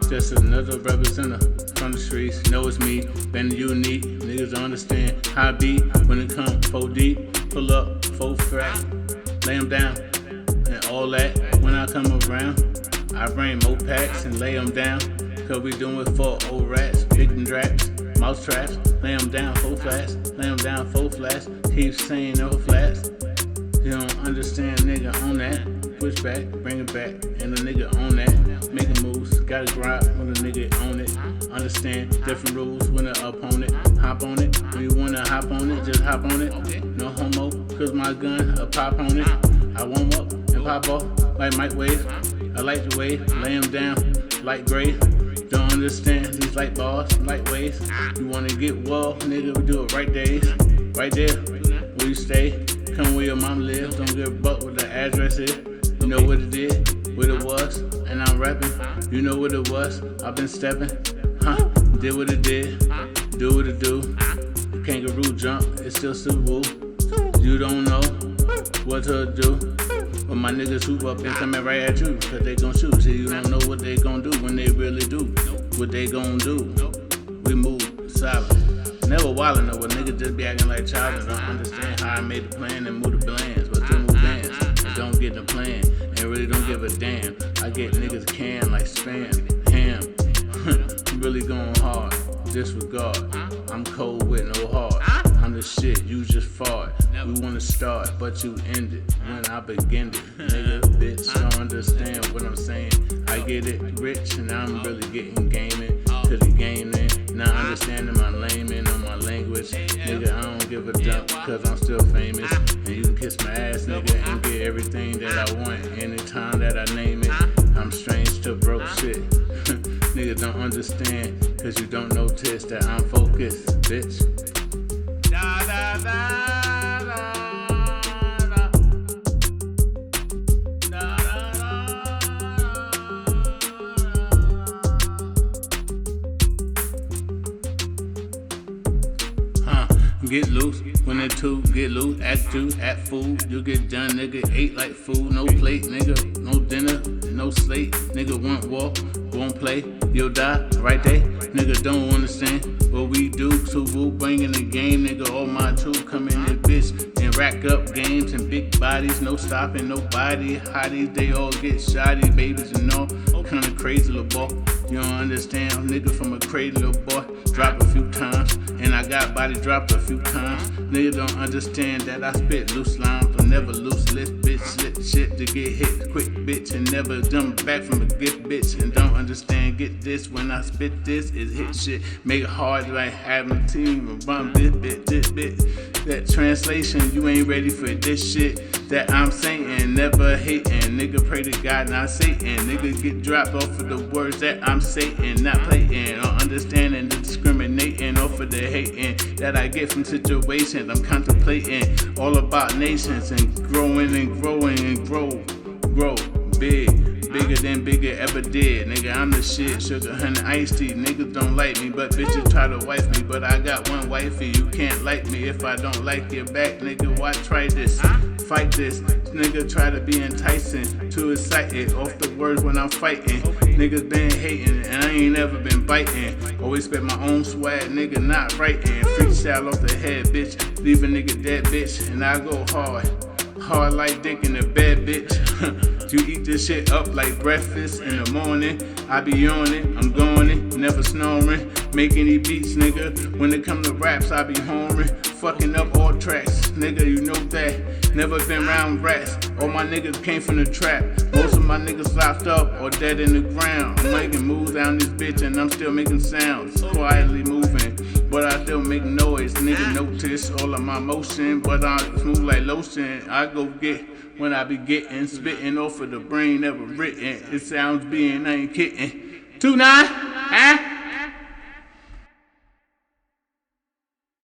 Just another representative from the streets. Know it's me, been unique. Niggas don't understand how I be when it come 4 deep. Pull up, 4 fat, lay them down, and all that. When I come around, I bring more packs and lay them down. Cause we doing it for old rats, big and draps, mouse traps. Lay them down 4 flats, lay them down 4 flats. Keep saying no flats. You don't understand, nigga, on that. Push back, bring it back, and the nigga on that. Making moves, gotta grind when the nigga on it. Understand different rules when the opponent. Hop on it, when you wanna hop on it, just hop on it. No homo, cause my gun, a pop on it. I warm up and pop off like microwave. I like the way, lay him down like gray. Don't understand these light bars, light waves. You wanna get well, nigga, we do it right days. Right there, where you stay. Come where your mom lives, don't give a buck what the address is. You know what it is, what it was, and I'm rapping. You know what it was, I've been stepping. Did what it did, do what it do. Kangaroo jump, it's still Stilll. You don't know what to do. But my niggas swoop up and coming right at you, cause they gon' shoot. See, you don't know what they gon' do when they really do. What they gon' do, we move silent. Never wildin' though, but niggas just be acting like child and don't understand how I made the plan and move the plans. But still move bands and don't get the plan and really don't give a damn. I get niggas can like spam, ham. Really going hard, disregard. I'm cold with no heart. I'm the shit, you just fart. We wanna start, but you end it when I begin it. Nigga, bitch, don't understand what I'm saying. I get it rich and I'm really getting gaming to the game then. Not understanding my layman on my language. Nigga, I don't give a dump cause I'm still famous. And you can kiss my ass, nigga, and get everything that I want anytime that I name it. I'm strange to broke shit. Nigga don't understand cause you don't notice that I'm focused, bitch. Da, da, da, da. Get loose, when it two, get loose, act two, act fool, you get done, nigga, ate like food, no plate, nigga, no dinner, no slate, nigga won't walk, won't play, you'll die, right there, nigga don't understand what we do, so we'll bring in the game, nigga, all my troops come in this bitch, and rack up games and big bodies, no stopping nobody, hotties, they all get shoddy, babies and all, kinda crazy little boy. You don't understand, nigga from a crazy little boy. Drop a few times, and I got body dropped a few times. Nigga don't understand that I spit loose lines, but never loose lips, bitch. Slip shit to get hit quick, bitch, and never jump back from a gift, bitch. And don't understand, get this when I spit this, it hit shit. Make it hard like having a team and bump this bit. That translation, you ain't ready for this shit. That I'm saying, never hating. Nigga pray to God, not Satan. Nigga get dropped off of the words that I'm saying, not playing. Or understanding the discriminating off of the hating that I get from situations. I'm contemplating all about nations and growing and growing and grow big. Bigger than bigger ever did. Nigga, I'm the shit. Sugar, honey, iced tea. Niggas don't like me, but bitches try to wife me. But I got one wifey. You can't like me if I don't like your back. Nigga, why try this? Fight this. Nigga try to be enticing, too excited off the words when I'm fighting. Niggas been hating and I ain't never been biting. Always spit my own swag, nigga not writing. Freestyle off the head, bitch. Leave a nigga dead, bitch. And I go hard like dick in the bed, bitch. You eat this shit up like breakfast in the morning. I be on it, I'm going it, never snoring. Make any beats, nigga. When it come to raps, I be homerin'. Fucking up all tracks, nigga, you know that. Never been round rats. All my niggas came from the trap. Most of my niggas locked up or dead in the ground. I'm making moves down this bitch and I'm still making sounds. Quietly moving, but I still make noise. Nigga notice all of my motion, but I smooth like lotion. I go get when I be getting, spitting off of the brain, never written. It sounds being, I ain't kidding. 2-9, huh?